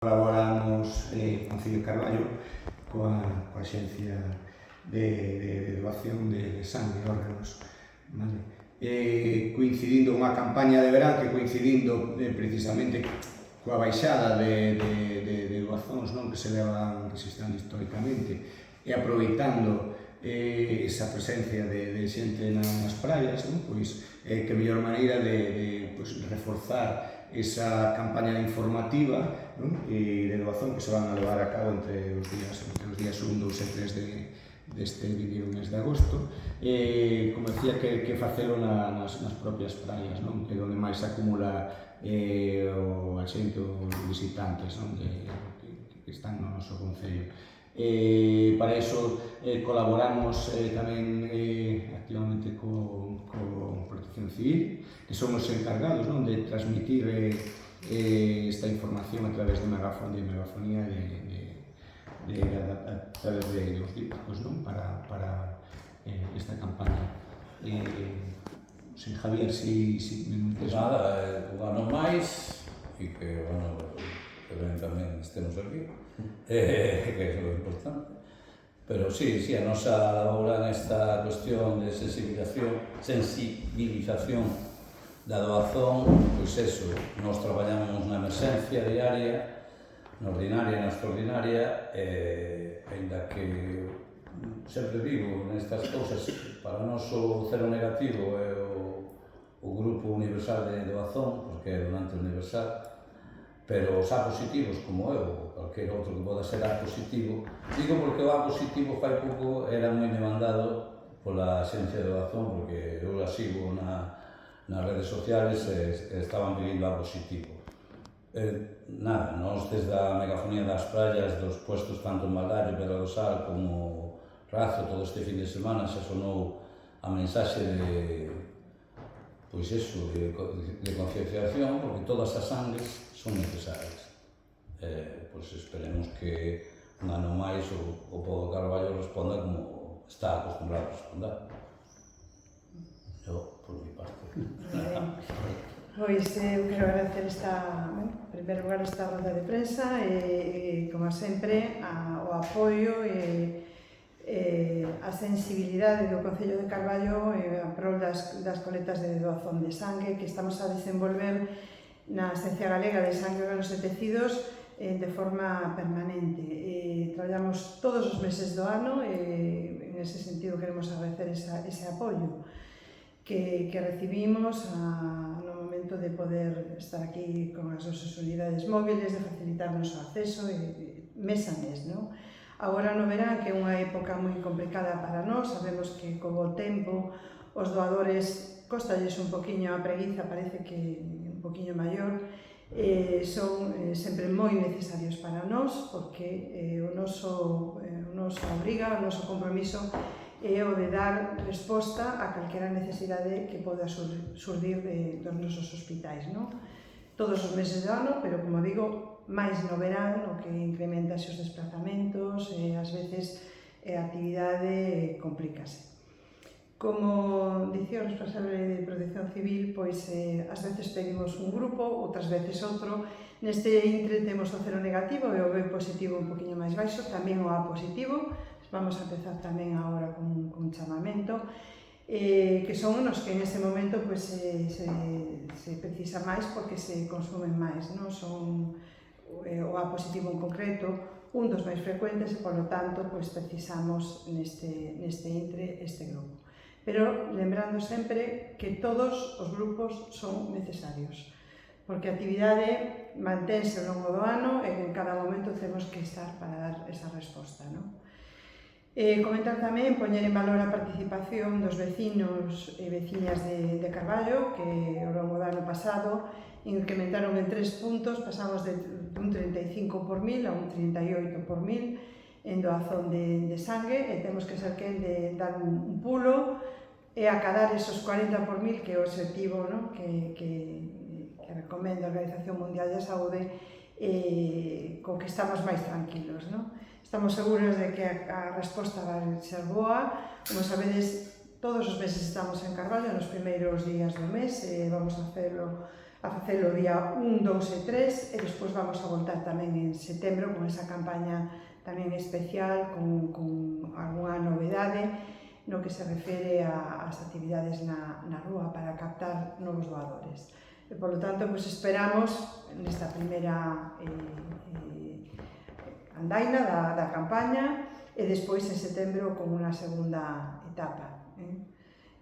Colaboramos Concello de Carballo coa Axencia de Doación de Sangue e Órganos, vale? Coincidindo unha campaña de verán que coincidindo precisamente coa baixada de doazóns, non, que se están históricamente, e aproveitando esa presencia de xente nas praias, non? Pois que mellor maneira de reforzar esa campaña informativa, non? E de doazón que se van a levar a cabo entre os días 1, 2 e 3 deste vídeo mes de agosto. Como decía, que facelo nas propias praias, non? Que é onde máis se acumula o axente, os visitantes, non? Que están no noso concello. Para iso colaboramos tamén activamente con Protección Civil, que son os encargados, non, de transmitir esta información a través de megafonía a través de os dípticos, non, para esta campaña. Sen Javier, si me Pues nada, un ano máis e que, bueno, que ben tamén estemos aquí, que é o importante. Pero sí, a nosa labora nesta cuestión de sensibilización da doazón, pois eso, nós traballamos na emerxencia diaria, na ordinaria e na extraordinaria, ainda que sempre digo nestas cousas, para nós o cero negativo é o Grupo Universal de Doazón, porque é donante universal, pero os A positivos, como eu, ou calquer outro que poda ser A positivo, digo porque o A positivo fai pouco era moi demandado pola Axencia de Doazón, porque eu a sigo nas redes sociales e estaban pedindo A positivo. Nada, nós desde a megafonía das praias, dos puestos tanto en Baldaio, Pedra do Sal, como Razo, todo este fin de semana xa sonou a mensaxe de concienciación, porque todas as sangres son necesarias. Pois esperemos que un ano máis o pobo de Carballo responda como está acostumbrado a responder. Eu, por mi parte. Pois eu quero agradecer en primeiro lugar esta roda de prensa e como sempre, o apoio e a sensibilidade do Concello de Carballo a prol das coletas de doazón de sangue que estamos a desenvolver na Agencia Galega de Sangue, Órganos e Tecidos de forma permanente. Traballamos todos os meses do ano e en ese sentido queremos agradecer ese apoio que recibimos no momento de poder estar aquí con as nosas unidades móviles, de facilitarnos o acceso mes a mes, non? Agora no verán, que é unha época moi complicada para nós, sabemos que co tempo os doadores costalles un poquinho a preguiza, parece que un poquinho maior, son sempre moi necesarios para nós, porque o noso obriga, o noso compromiso é o de dar resposta a calquera necesidade que poda surdir dos nosos hospitais, non? Todos os meses do ano, pero como digo, máis no verán, o que incrementa os desplazamentos e ás veces a actividade complícase. Como dicía o responsable de Protección Civil, pois ás veces pedimos un grupo, outras veces outro. Neste intre temos o cero negativo e o B positivo un poquinho máis baixo, tamén o A positivo. Vamos a empezar tamén agora con un chamamento, que son os que en ese momento se precisa máis porque se consumen máis, non? Son o A positivo en concreto, un dos máis frecuentes e, polo tanto, precisamos neste intre este grupo. Pero lembrando sempre que todos os grupos son necesarios, porque a actividade mantense ao longo do ano e en cada momento temos que estar para dar esa resposta, non? Comentar tamén, poñer en valor a participación dos vecinos e veciñas de Carballo, que ao longo do ano pasado incrementaron en 3 puntos, pasamos de un 35 por 1000 a un 38 por 1000 en doazón de sangue, e temos que ser quen de dar un pulo e acadar esos 40 por 1000 que é o objetivo, non? que recomenda a Organización Mundial da Saúde, co que estamos máis tranquilos, non? Estamos seguros de que a resposta vai ser boa. Como sabedes, todos os meses estamos en Carballo nos primeiros días do mes, vamos a hacerlo a facelo o día 1, 2 e 3 e despois vamos a voltar tamén en setembro con esa campaña tamén especial con algunha novedade no que se refere ás actividades na rúa para captar novos doadores. E, polo tanto, pues, esperamos nesta primeira andaina da campaña e despois en setembro con unha segunda etapa.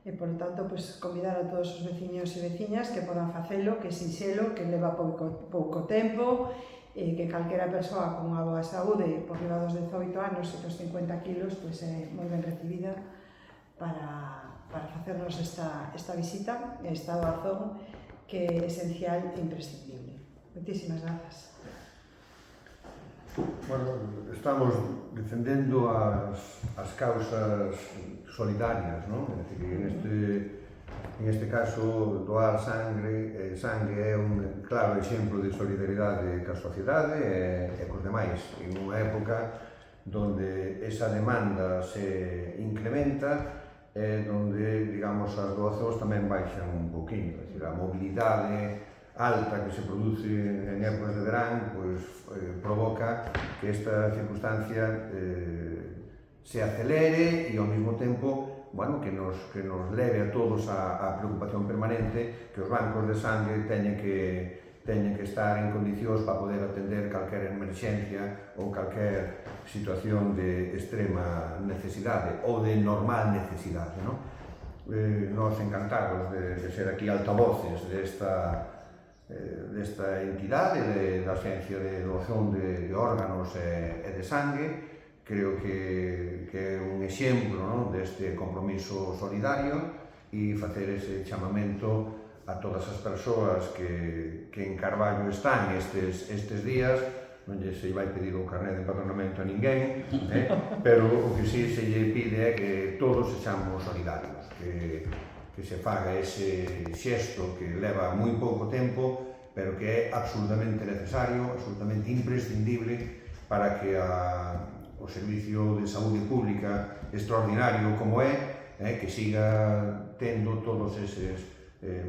E, polo tanto, pues, convidar a todos os veciños e veciñas que podan facelo, que é sinxelo, que leva pouco tempo, que calquera persoa con unha boa saúde por riba dos 18 anos e dos 50 kilos pues, é moi ben recibida para facernos esta visita, esta doazón que é esencial e imprescindible. Moitísimas grazas. Bueno, estamos defendendo as causas solidarias, non? É dicir, en este caso, doar sangue é un claro exemplo de solidaridade ca sociedade e cos demais. En unha época onde esa demanda se incrementa e onde, digamos, as doazóns tamén baixan un poquinho. É dicir, a mobilidade alta que se produce en épocas de verán provoca que esta circunstancia se acelere e ao mesmo tempo que nos leve a todos a preocupación permanente que os bancos de sangue teñen que estar en condicións para poder atender calquera emerxencia ou calquer situación de extrema necesidade ou de normal necesidade. Nos encantados de ser aquí altavoces desta entidade da Axencia de Doación de órganos e de sangue. Creo que é un exemplo deste compromiso solidario e facer ese chamamento a todas as persoas que en Carballo están estes días. Non lle se vai pedir o carné de empadronamento a ninguén, pero o que sí se lle pide é que todos sexamos solidarios, que se faga ese xesto que leva moi pouco tempo, pero que é absolutamente necesario, absolutamente imprescindible para que o Servicio de Saúde Pública extraordinario como é, que siga tendo todos eses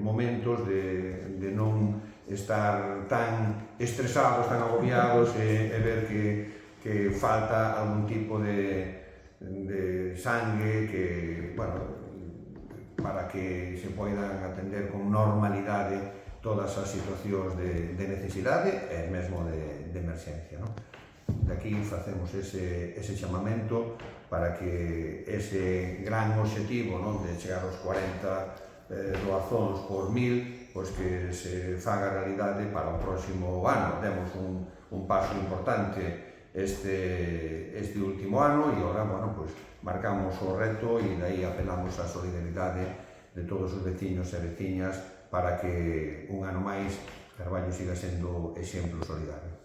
momentos de non estar tan estresados, tan agobiados e ver que falta algún tipo de sangue para que se poidan atender con normalidade todas as situacións de necesidade e mesmo de emerxencia. De aquí facemos ese chamamento para que ese gran obxectivo de chegar aos 40 doazóns por 1000 que se faga realidade para o próximo ano. Demos un paso importante este último ano e agora marcamos o reto e dai apelamos á solidaridade de todos os veciños e veciñas para que un ano máis Carballo siga sendo exemplo solidario.